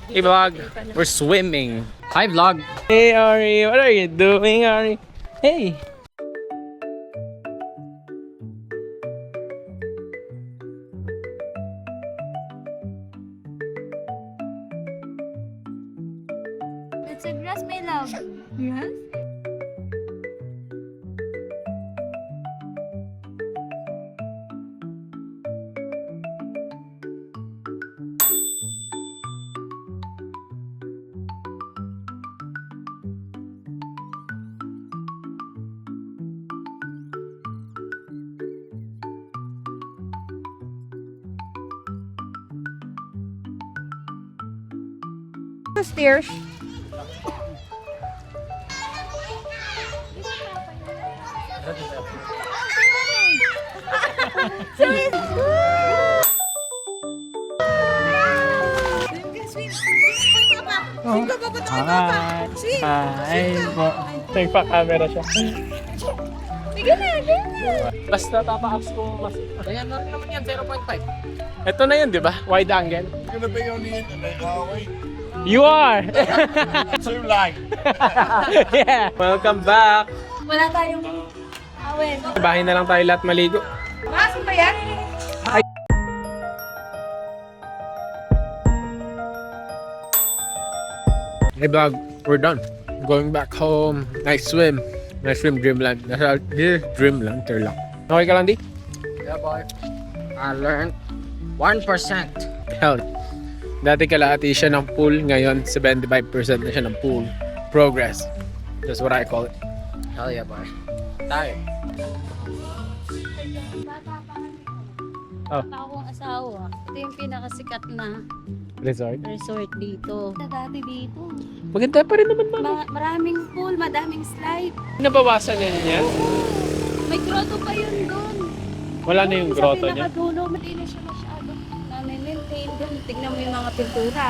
Hey vlog, we're swimming. Hi vlog. Hey Ari, what are you doing Ari? Hey. It's a grass, my love. Grass? The stairs. Sorry. Hi po. Nagpa-camera siya. Sige na, sige na. Basta tapa-ups ko mas. Ayan na rin naman yan, 0.5. Ito na yun, di ba? Wide angle. Gonna be on the internet, are we? You are! Too late. Yeah! Welcome back! Wala tayong awin. Bahay na lang tayo lahat maligo. Masin ba yan? Hey vlog, we're done. Going back home. Nice swim. Nice swim, Dreamland. Nasa Dreamland, Turlock. Okay ka lang, di? Yeah, boy. I learned 1%. Hell. Dati kalahati siya ng pool. Ngayon, 75% na siya ng pool. Progress. That's what I call it. Hell yeah, boy. Tayo. Oh. Akong asawa. Ito yung pinakasikat na Resort. resort dito. Dati dito. Maganda pa rin naman, mama. Maraming pool, madaming slide. Nabawasan na niya. May grotto pa yun doon. Wala na yung grotto Sa niya. pinakadulo, hindi na siya masyado na-maintain doon. Tignan mo yung mga pintura.